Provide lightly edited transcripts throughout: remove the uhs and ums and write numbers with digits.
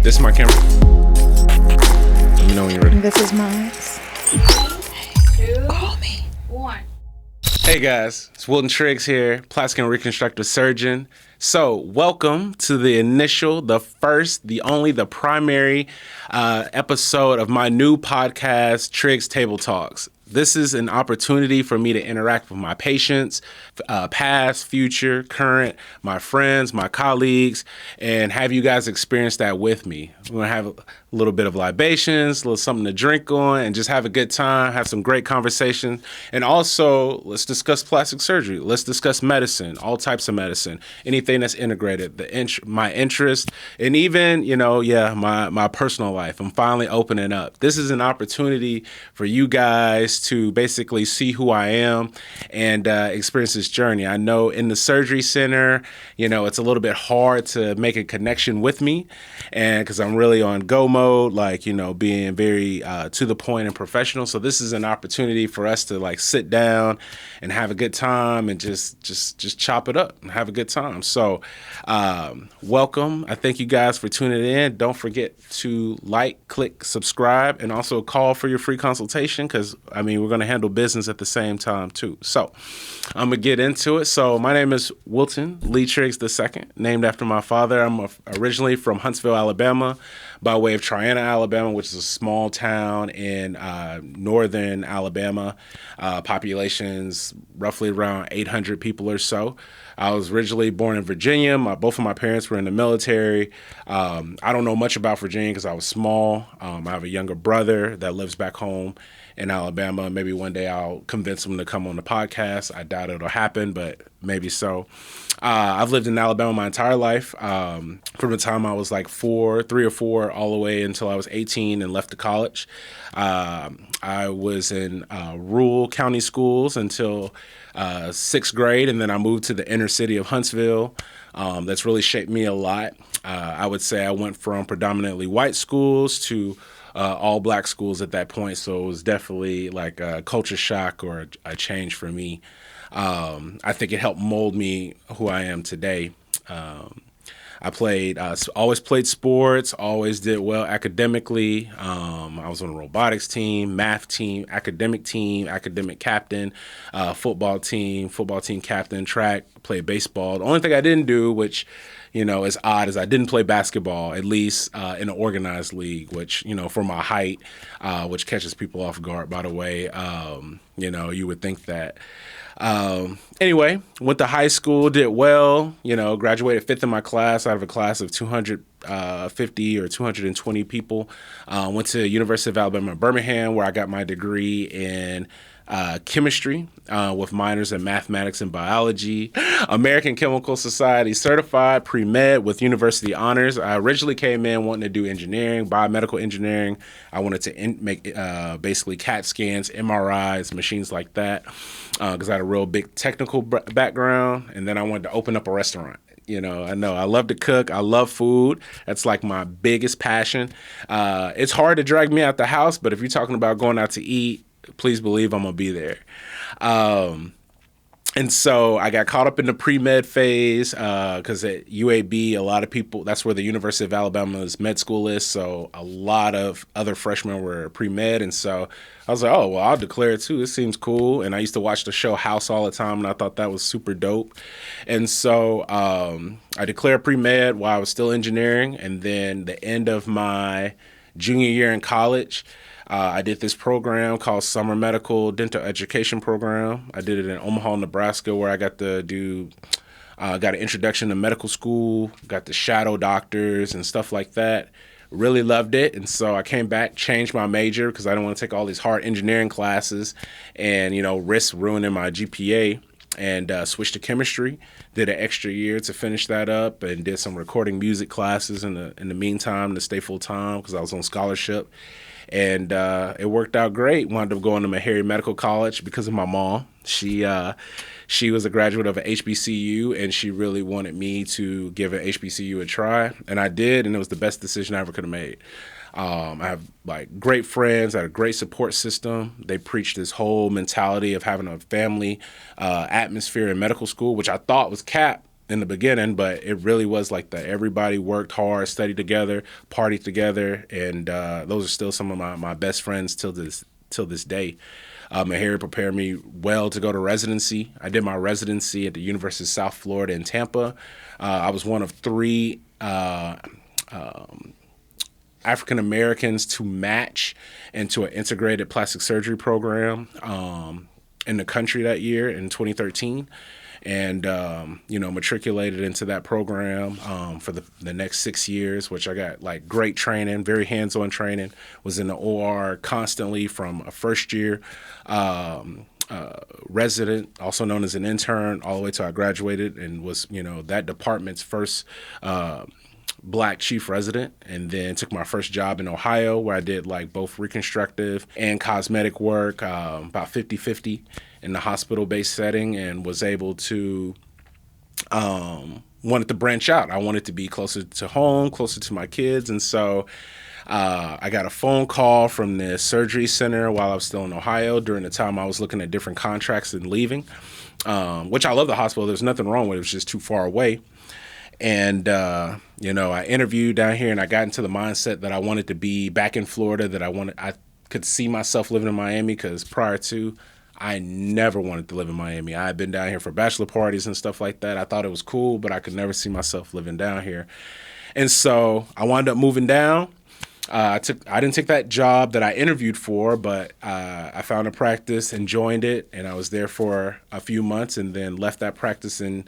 This is my camera. Let me know when you're ready. This is mine. 2, Call me. 1. Hey guys, it's Wilton Triggs here, plastic and reconstructive surgeon. So, welcome to the first, the only, the primary episode of my new podcast, Triggs Table Talks. This is an opportunity for me to interact with my patients, past, future, current, my friends, my colleagues, and have you guys experience that with me. We're going to have a little bit of libations, a little something to drink on, and just have a good time, have some great conversation. And also, let's discuss plastic surgery. Let's discuss medicine, all types of medicine, anything that's integrated, my interest, and even, my personal life. I'm finally opening up. This is an opportunity for you guys to basically see who I am and experience this journey. I know in the surgery center, it's a little bit hard to make a connection with me, and because I'm really on go mode, being very to the point and professional. So this is an opportunity for us to sit down and have a good time and just chop it up and have a good time. So welcome. I thank you guys for tuning in. Don't forget to click, subscribe, and also call for your free consultation because, we're going to handle business at the same time, too. So I'm going to get into it. So my name is Wilton Lee Triggs II, named after my father. I'm originally from Huntsville, Alabama, by way of Triana, Alabama, which is a small town in northern Alabama. Population's roughly around 800 people or so. I was originally born in Virginia. Both of my parents were in the military. I don't know much about Virginia because I was small. I have a younger brother that lives back home in Alabama. Maybe one day I'll convince him to come on the podcast. I doubt it'll happen, but maybe so. I've lived in Alabama my entire life, from the time I was 3 or 4, all the way until I was 18 and left to college. I was in rural county schools until 6th grade, and then I moved to the inner city of Huntsville. That's really shaped me a lot. I would say I went from predominantly white schools to all black schools at that point, so it was definitely like a culture shock or a change for me. I think it helped mold me who I am today. I always played sports, always did well academically. I was on a robotics team, math team, academic captain, football team captain, track, played baseball. The only thing I didn't do, which, is odd, is I didn't play basketball, at least in an organized league, which, for my height, which catches people off guard, by the way. You would think that. Anyway, went to high school, did well, graduated 5th in my class out of a class of 250 or 220 people. Went to University of Alabama at Birmingham, where I got my degree in chemistry with minors in mathematics and biology. American Chemical Society certified, pre-med with university honors. I originally came in wanting to do engineering, biomedical engineering. I wanted to make basically CAT scans, MRIs, machines like that, because I had a real big technical background. And then I wanted to open up a restaurant. I know I love to cook. I love food. That's like my biggest passion. It's hard to drag me out the house, but if you're talking about going out to eat, please believe I'm going to be there. And so I got caught up in the pre-med phase because at UAB, a lot of people, that's where the University of Alabama's med school is. So a lot of other freshmen were pre-med. And so I was like, oh, well, I'll declare it too. This seems cool. And I used to watch the show House all the time, and I thought that was super dope. And so I declared pre-med while I was still engineering. And then the end of my junior year in college, I did this program called Summer Medical Dental Education Program. I did it in Omaha, Nebraska, where I got to got an introduction to medical school, got to shadow doctors and stuff like that. Really loved it. And so I came back, changed my major because I didn't want to take all these hard engineering classes and, risk ruining my GPA, and switched to chemistry. Did an extra year to finish that up and did some recording music classes in the meantime to stay full time because I was on scholarship. And it worked out great. Wound up going to Meharry Medical College because of my mom. She was a graduate of an HBCU, and she really wanted me to give an HBCU a try. And I did, and it was the best decision I ever could have made. I have great friends. I had a great support system. They preach this whole mentality of having a family atmosphere in medical school, which I thought was cap in the beginning, but it really was like that. Everybody worked hard, studied together, partied together, and those are still some of my best friends till this day. And Harry prepared me well to go to residency. I did my residency at the University of South Florida in Tampa. I was one of three African Americans to match into an integrated plastic surgery program in the country that year in 2013. And, matriculated into that program for the next 6 years, which I got like great training, very hands-on training, was in the OR constantly from a first year resident, also known as an intern, all the way till I graduated and was, that department's first Black chief resident, and then took my first job in Ohio where I did like both reconstructive and cosmetic work, about 50-50 in the hospital-based setting, and was able to wanted to branch out. I wanted to be closer to home, closer to my kids, and so I got a phone call from the surgery center while I was still in Ohio during the time I was looking at different contracts and leaving, which I love the hospital. There's nothing wrong with it. It was just too far away. And, I interviewed down here and I got into the mindset that I wanted to be back in Florida, that I could see myself living in Miami, because prior to, I never wanted to live in Miami. I had been down here for bachelor parties and stuff like that. I thought it was cool, but I could never see myself living down here. And so I wound up moving down. I didn't take that job that I interviewed for, but I found a practice and joined it. And I was there for a few months and then left that practice and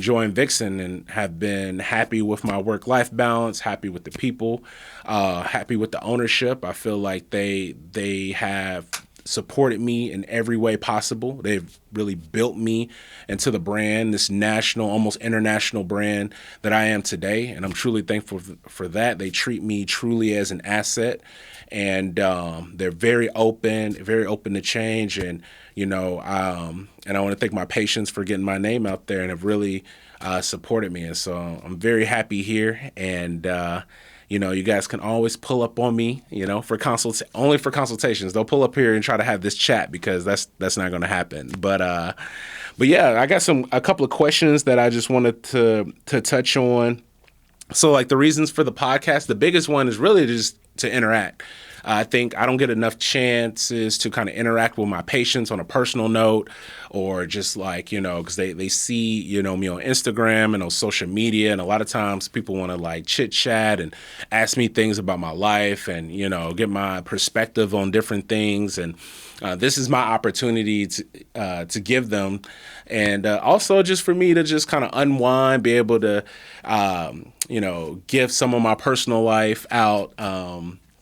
joined Vixen, and have been happy with my work-life balance, happy with the people, happy with the ownership. I feel like they have supported me in every way possible. They've really built me into the brand, this national, almost international brand that I am today, and I'm truly thankful for that. They treat me truly as an asset, and they're very open to change, and and I want to thank my patients for getting my name out there and have really supported me. And so I'm very happy here. And, you guys can always pull up on me, for only for consultations. They'll pull up here and try to have this chat, because that's not going to happen. But yeah, I got a couple of questions that I just wanted to touch on. So like the reasons for the podcast, the biggest one is really just to interact. I think I don't get enough chances to kind of interact with my patients on a personal note, or just like, because they see, me on Instagram and on social media. And a lot of times people want to like chit chat and ask me things about my life and, get my perspective on different things. And this is my opportunity to give them. And also just for me to just kind of unwind, be able to, give some of my personal life out,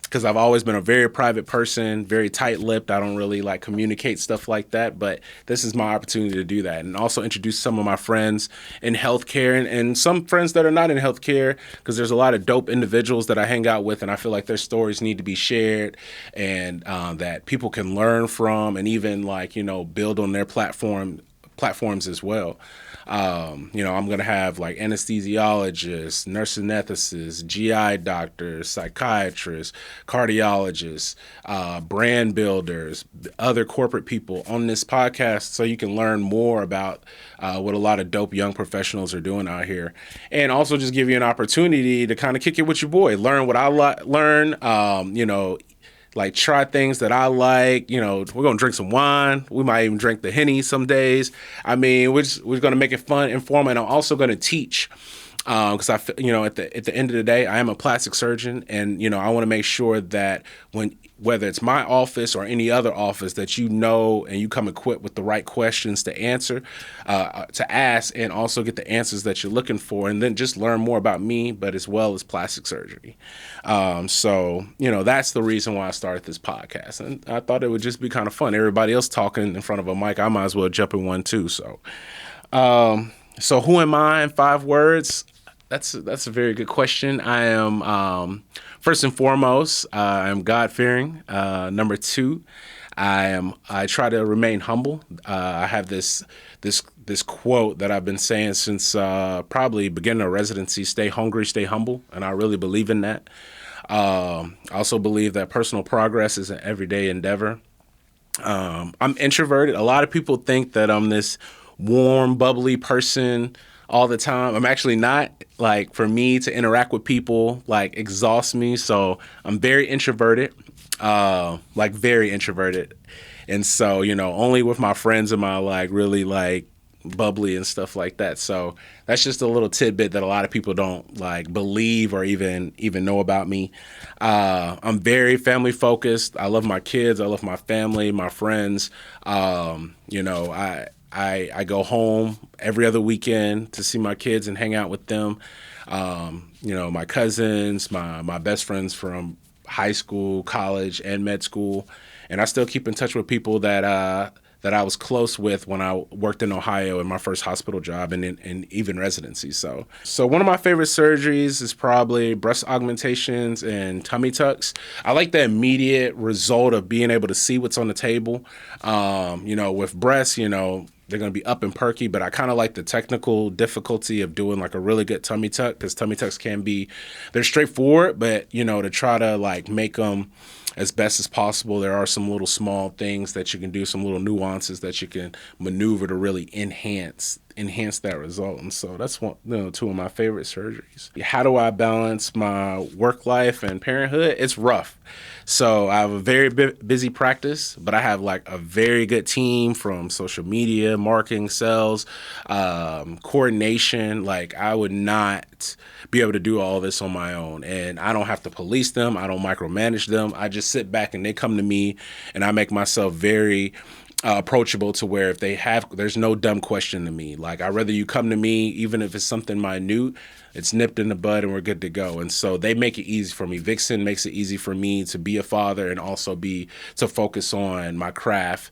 because I've always been a very private person, very tight-lipped. I don't really like communicate stuff like that, but this is my opportunity to do that. And also introduce some of my friends in healthcare and some friends that are not in healthcare, because there's a lot of dope individuals that I hang out with, and I feel like their stories need to be shared, and that people can learn from, and even like, build on their platforms as well. I'm going to have like anesthesiologists, nurse anesthetists, GI doctors, psychiatrists, cardiologists, brand builders, other corporate people on this podcast, so you can learn more about what a lot of dope young professionals are doing out here. And also just give you an opportunity to kind of kick it with your boy, learn what I learn, like try things that I like. We're going to drink some wine. We might even drink the Henny some days. I mean, we're going to make it fun, informal, and I'm also going to teach. Because at the end of the day, I am a plastic surgeon, and I want to make sure that whether it's my office or any other office, that and you come equipped with the right questions to answer, to ask, and also get the answers that you're looking for, and then just learn more about me, but as well as plastic surgery. So that's the reason why I started this podcast, and I thought it would just be kind of fun. Everybody else talking in front of a mic, I might as well jump in one too. So who am I in 5 words? That's a very good question. I am, first and foremost, I'm God-fearing. Number 2, I try to remain humble. I have this quote that I've been saying since probably beginning of residency: stay hungry, stay humble. And I really believe in that. I also believe that personal progress is an everyday endeavor. I'm introverted. A lot of people think that I'm this warm, bubbly person all the time. I'm actually not. Like, for me to interact with people, like, exhausts me. So I'm very introverted, like, very introverted. And so, only with my friends am I, like, really, like, bubbly and stuff like that. So that's just a little tidbit that a lot of people don't, like, believe or even know about me. I'm very family focused. I love my kids. I love my family, my friends. I go home every other weekend to see my kids and hang out with them. My cousins, my best friends from high school, college, and med school. And I still keep in touch with people that I was close with when I worked in Ohio in my first hospital job and even residency. So one of my favorite surgeries is probably breast augmentations and tummy tucks. I like the immediate result of being able to see what's on the table. With breasts, they're going to be up and perky, but I kind of like the technical difficulty of doing like a really good tummy tuck, because tummy tucks they're straightforward, but, to try to like make them as best as possible, there are some little small things that you can do, some little nuances that you can maneuver to really enhance that result. And so that's two of my favorite surgeries. How do I balance my work life and parenthood? It's rough. So I have a very busy practice, but I have like a very good team from social media, marketing, sales, coordination. Like, I would not be able to do all this on my own, and I don't have to police them. I don't micromanage them. I just sit back and they come to me, and I make myself very approachable to where if there's no dumb question to me. Like, I'd rather you come to me, even if it's something minute, it's nipped in the bud and we're good to go. And so they make it easy for me. Vixen makes it easy for me to be a father and also to focus on my craft,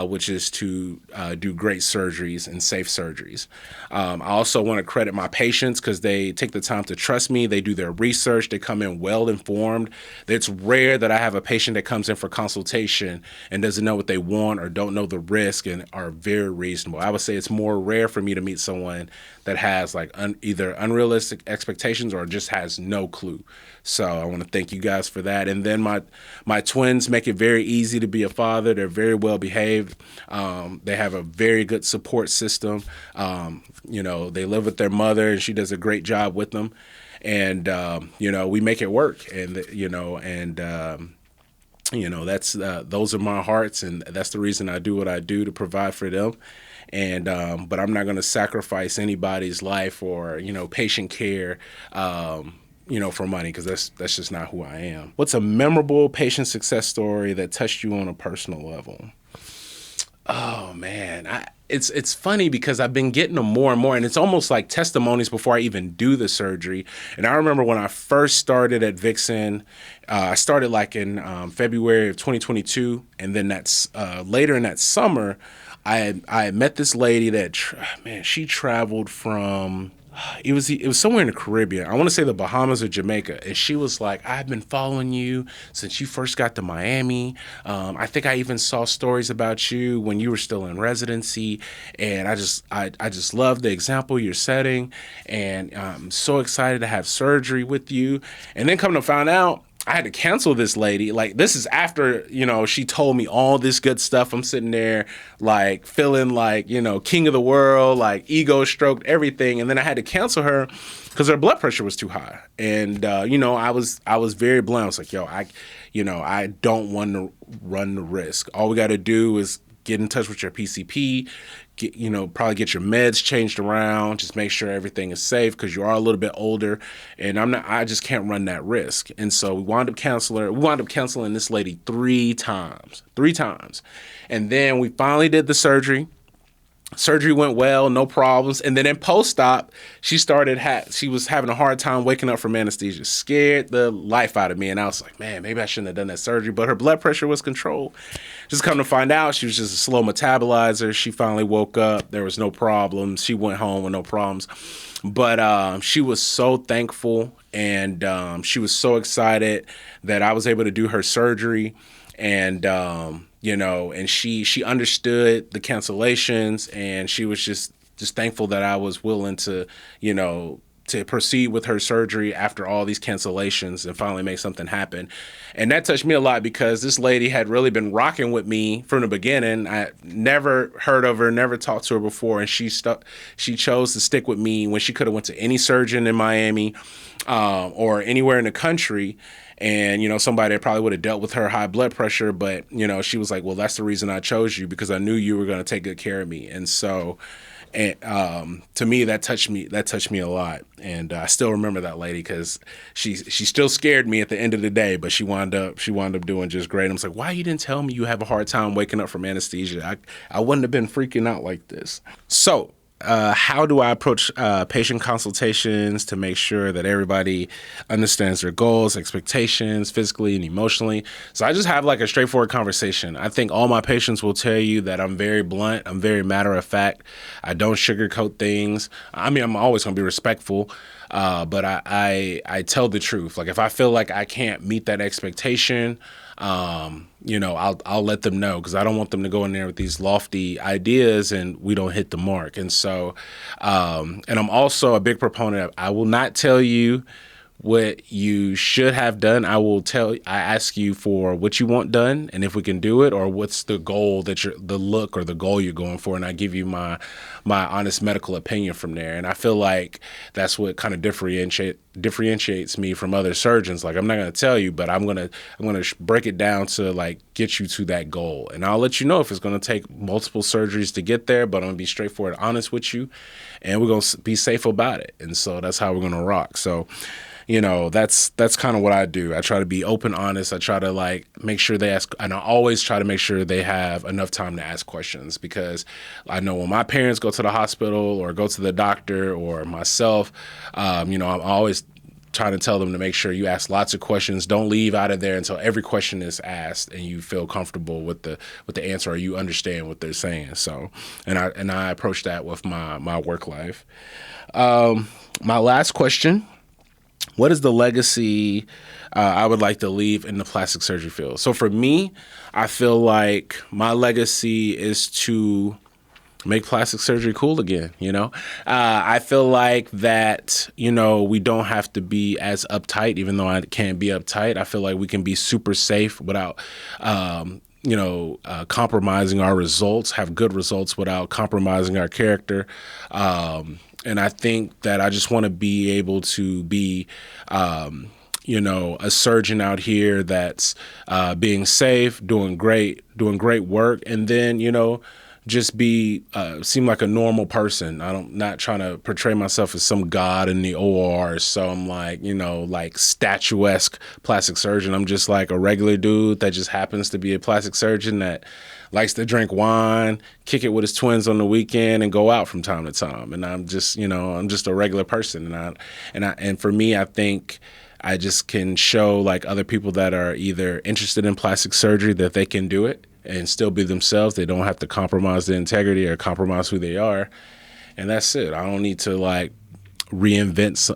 which is to do great surgeries and safe surgeries. I also want to credit my patients because they take the time to trust me. They do their research. They come in well informed. It's rare that I have a patient that comes in for consultation and doesn't know what they want or don't know the risk and are very reasonable. I would say it's more rare for me to meet someone that has like either unrealistic expectations or just has no clue. So I want to thank you guys for that. And then my twins make it very easy to be a father. They're very well behaved. They have a very good support system. They live with their mother and she does a great job with them. And, we make it work. And, that's those are my hearts, and that's the reason I do what I do, to provide for them. And but I'm not going to sacrifice anybody's life or patient care for money, because that's just not who I am. What's a memorable patient success story that touched you on a personal level? Oh man, it's funny because I've been getting them more and more, and it's almost like testimonies before I even do the surgery. And I remember when I first started at Vixen, I started like in February of 2022, and then that's later in that summer, I had met this lady that she traveled from. It was somewhere in the Caribbean. I want to say the Bahamas or Jamaica. And she was like, I've been following you since you first got to Miami. I think I even saw stories about you when you were still in residency. And I just love the example you're setting. And I'm so excited to have surgery with you. And then come to find out, I had to cancel this lady. Like, this is after, she told me all this good stuff. I'm sitting there, like, feeling like, king of the world, like, ego stroked, everything. And then I had to cancel her because her blood pressure was too high. And, I was very blunt. I was like, I don't want to run the risk. All we got to do is get in touch with your PCP, probably get your meds changed around, just make sure everything is safe because you are a little bit older, and I just can't run that risk. And so we wound up canceling this lady three times. And then we finally did the surgery. Surgery went well, no problems. And then in post-op, she was having a hard time waking up from anesthesia, scared the life out of me. And I was like, man, maybe I shouldn't have done that surgery. But her blood pressure was controlled. Just come to find out, she was just a slow metabolizer. She finally woke up. There was no problems. She went home with no problems. But she was so thankful, and she was so excited that I was able to do her surgery. And and she understood the cancellations, and she was just thankful that I was willing to, to proceed with her surgery after all these cancellations and finally make something happen. And that touched me a lot because this lady had really been rocking with me from the beginning. I never heard of her, never talked to her before, and she chose to stick with me when she could have went to any surgeon in Miami or anywhere in the country. And, somebody probably would have dealt with her high blood pressure, but, she was like, well, that's the reason I chose you, because I knew you were going to take good care of me. And so, to me, that touched me a lot. And I still remember that lady because she still scared me at the end of the day, but she wound up doing just great. I was like, why you didn't tell me you have a hard time waking up from anesthesia? I wouldn't have been freaking out like this. So, how do I approach patient consultations to make sure that everybody understands their goals, expectations, physically and emotionally? So I just have like a straightforward conversation. I think all my patients will tell you that I'm very blunt. I'm very matter of fact. I don't sugarcoat things. I mean, I'm always going to be respectful, but I tell the truth. Like if I feel like I can't meet that expectation, I'll let them know, because I don't want them to go in there with these lofty ideas and we don't hit the mark. And so, and I'm also a big proponent of, I will not tell you what you should have done. I ask you for what you want done and if we can do it, or what's the goal the look or the goal you're going for. And I give you my honest medical opinion from there. And I feel like that's what kind of differentiates me from other surgeons. Like I'm not going to tell you, but I'm going to break it down to like get you to that goal. And I'll let you know if it's going to take multiple surgeries to get there, but I'm going to be straightforward, honest with you, and we're going to be safe about it. And so that's how we're going to rock. So, that's kind of what I do. I try to be open, honest. I try to like make sure they ask, and I always try to make sure they have enough time to ask questions, because I know when my parents go to the hospital or go to the doctor, or myself, I'm always trying to tell them to make sure you ask lots of questions. Don't leave out of there until every question is asked and you feel comfortable with the answer, or you understand what they're saying. So, and I approach that with my work life. My last question: what is the legacy I would like to leave in the plastic surgery field? So for me, I feel like my legacy is to make plastic surgery cool again. I feel like that, we don't have to be as uptight, even though I can't be uptight. I feel like we can be super safe without, compromising our results, have good results without compromising our character. And I think that I just want to be able to be, a surgeon out here that's being safe, doing great work, and then, just seem like a normal person. Not trying to portray myself as some god in the OR. So I'm like, like statuesque plastic surgeon. I'm just like a regular dude that just happens to be a plastic surgeon that likes to drink wine, kick it with his twins on the weekend, and go out from time to time. And I'm just, I'm just a regular person. And for me, I think I just can show like other people that are either interested in plastic surgery that they can do it and still be themselves. They don't have to compromise their integrity or compromise who they are. And that's it. I don't need to like reinvent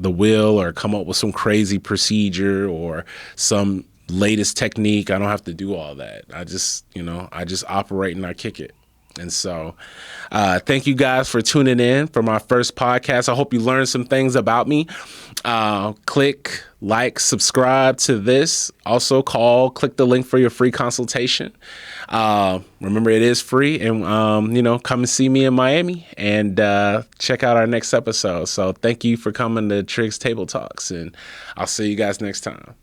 the wheel or come up with some crazy procedure or some latest technique. I don't have to do all that. I just operate and I kick it. And so thank you guys for tuning in for my first podcast. I hope you learned some things about me. Click like, subscribe to this. Also click the link for your free consultation. Remember, it is free, and, come and see me in Miami and check out our next episode. So thank you for coming to Triggs Table Talks, and I'll see you guys next time.